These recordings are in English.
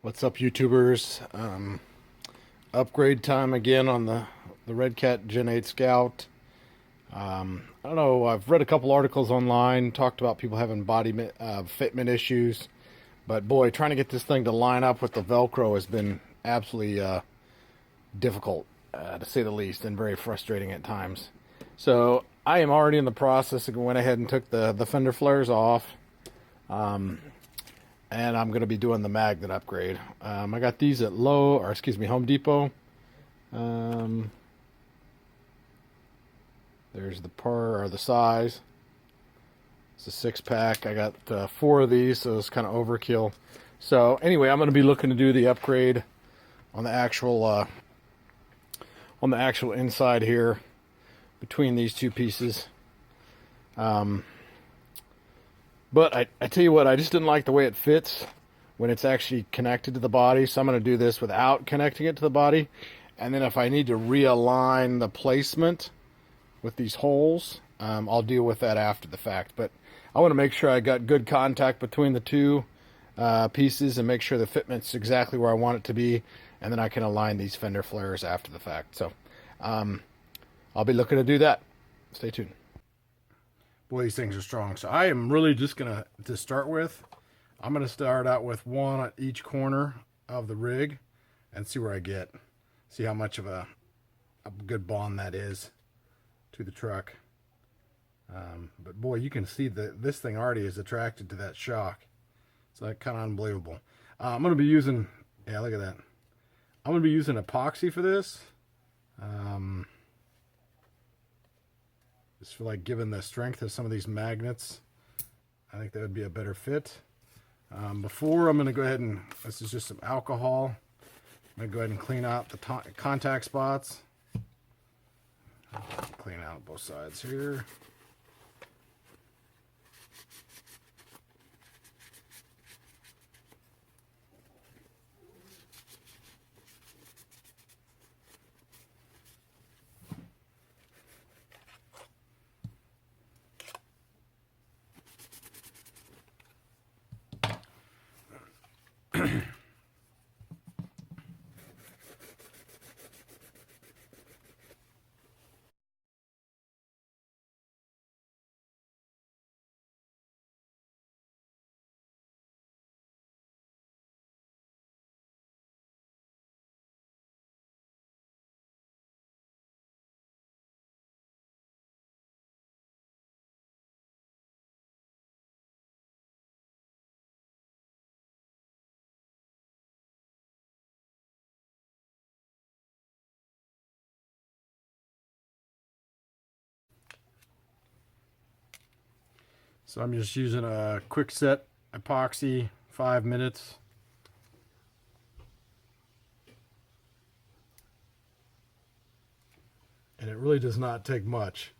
What's up, YouTubers? Upgrade time again on the REDCAT Gen 8 Scout. I don't know, I've read a couple articles online, talked about people having body fitment issues, but boy, trying to get this thing to line up with the Velcro has been absolutely difficult, to say the least, and very frustrating at times. So I am already in the process of went ahead and took the fender flares off. And I'm going to be doing the magnet upgrade. I got these at Home Depot. Um, there's the size. It's a 6-pack. I got 4 of these, so it's kind of overkill. So anyway, I'm going to be looking to do the upgrade on the actual inside here between these two pieces. But I tell you what, I just didn't like the way it fits when it's actually connected to the body. So I'm going to do this without connecting it to the body. And then if I need to realign the placement with these holes, I'll deal with that after the fact. But I want to make sure I got good contact between the two pieces and make sure the fitment's exactly where I want it to be. And then I can align these fender flares after the fact. So I'll be looking to do that. Stay tuned. Boy, these things are strong. So I am really just going to start with, I'm going to start out with one at each corner of the rig and see where I get. See how much of a good bond that is to the truck. But boy, you can see that this thing already is attracted to that shock. So that's kind of unbelievable. I'm going to be using, yeah, look at that. I'm going to be using epoxy for this. Just for like given the strength of some of these magnets, I think that would be a better fit. Before I'm going to go ahead and, this is just some alcohol. I'm going to go ahead and clean out the contact spots. Clean out both sides here. So I'm just using a quick set epoxy, 5 minutes. And it really does not take much.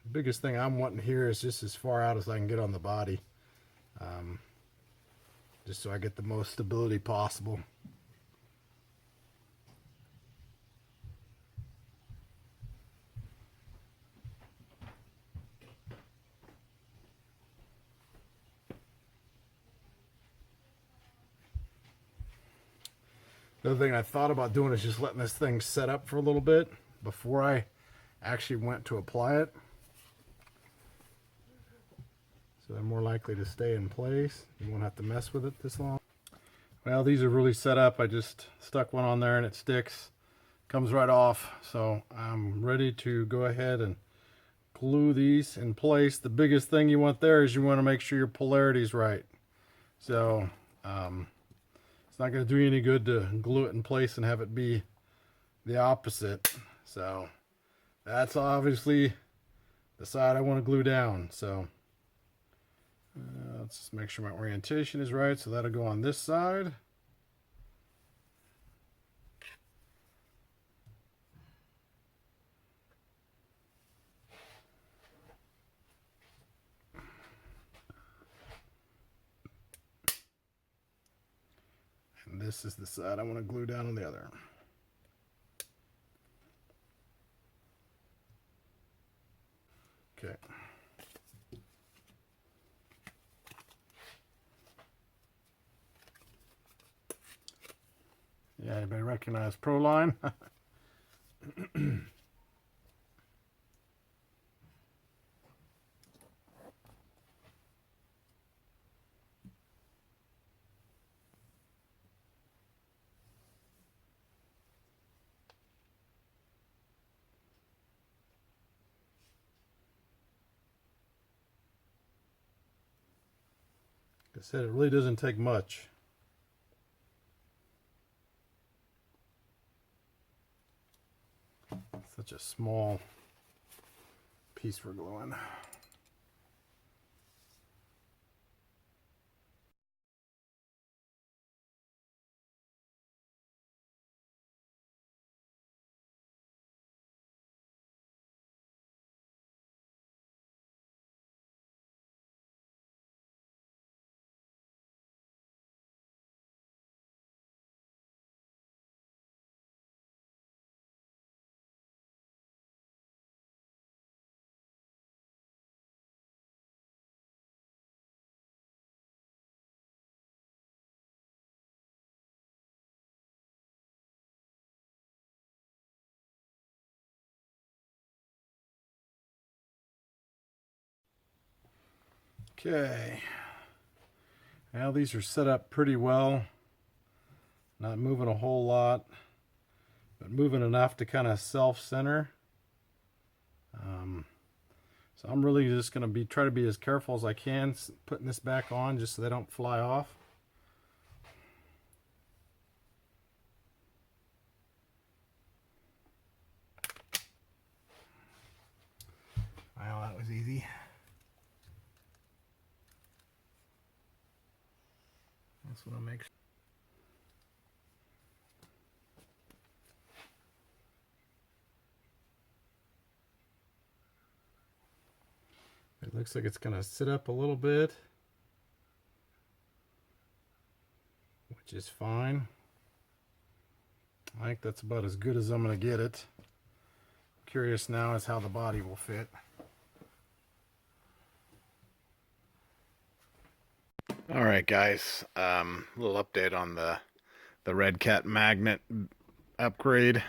The biggest thing I'm wanting here is just as far out as I can get on the body. Just so I get the most stability possible. The other thing I thought about doing is just letting this thing set up for a little bit before I actually went to apply it. So they're more likely to stay in place. You won't have to mess with it this long. Well, these are really set up. I just stuck one on there and it sticks. Comes right off. So I'm ready to go ahead and glue these in place. The biggest thing you want there is you want to make sure your polarity is right. So It's not going to do you any good to glue it in place and have it be the opposite. So that's obviously the side I want to glue down. So let's just make sure my orientation is right. So that'll go on this side. And this is the side I want to glue down on the other. Okay. Yeah, anybody recognize Proline? Like I said, it really doesn't take much. Such a small piece we're gluing. Okay, now these are set up pretty well, not moving a whole lot, but moving enough to kind of self-center. So I'm really just going to try to be as careful as I can putting this back on just so they don't fly off. Wow, that was easy. That's what I'll make sure. It looks like it's going to sit up a little bit, which is fine. I think that's about as good as I'm going to get it. Curious now as how the body will fit. All right, guys, little update on the REDCAT magnet upgrade.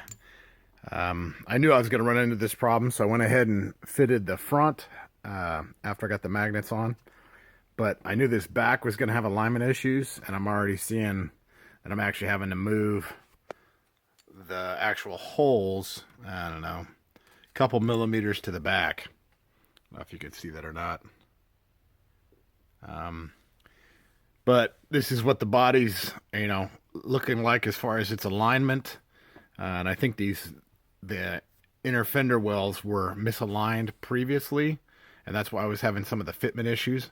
I knew I was going to run into this problem, so I went ahead and fitted the front after I got the magnets on. But I knew this back was going to have alignment issues, and I'm already seeing that I'm actually having to move the actual holes, I don't know, a couple millimeters to the back. I don't know if you could see that or not. But this is what the body's, looking like as far as its alignment. And I think the inner fender wells were misaligned previously, and that's why I was having some of the fitment issues.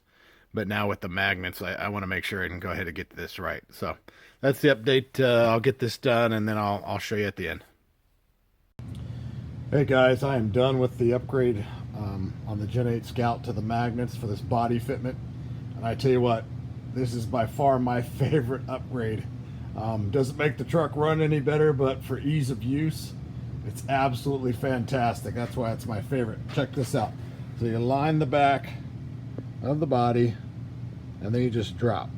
But now with the magnets, I want to make sure I can go ahead and get this right. So that's the update. I'll get this done, and then I'll show you at the end. Hey guys, I am done with the upgrade on the Gen 8 Scout to the magnets for this body fitment. And I tell you what, this is by far my favorite upgrade. Doesn't make the truck run any better, but for ease of use, it's absolutely fantastic. That's why it's my favorite. Check this out. So you line the back of the body, and then you just drop.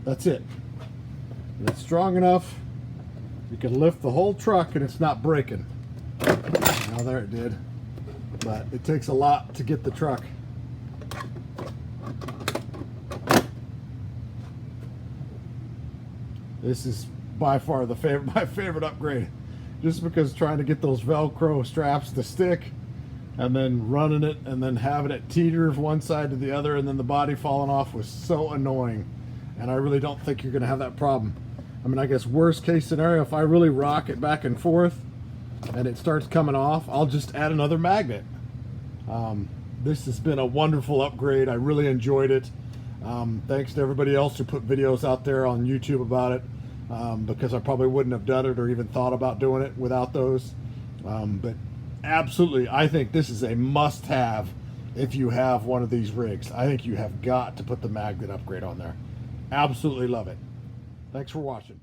That's it. And it's strong enough, you can lift the whole truck and it's not breaking. Now there it did. But it takes a lot to get the truck. This is by far my favorite upgrade, just because trying to get those Velcro straps to stick, and then running it, and then having it teeter from one side to the other, and then the body falling off was so annoying. and I really don't think you're going to have that problem. I mean, I guess worst case scenario, if I really rock it back and forth and it starts coming off, I'll just add another magnet. This has been a wonderful upgrade. I really enjoyed it. Thanks to everybody else who put videos out there on YouTube about it, because I probably wouldn't have done it or even thought about doing it without those. But absolutely, I think this is a must-have if you have one of these rigs. I think you have got to put the magnet upgrade on there. Absolutely love it. Thanks for watching.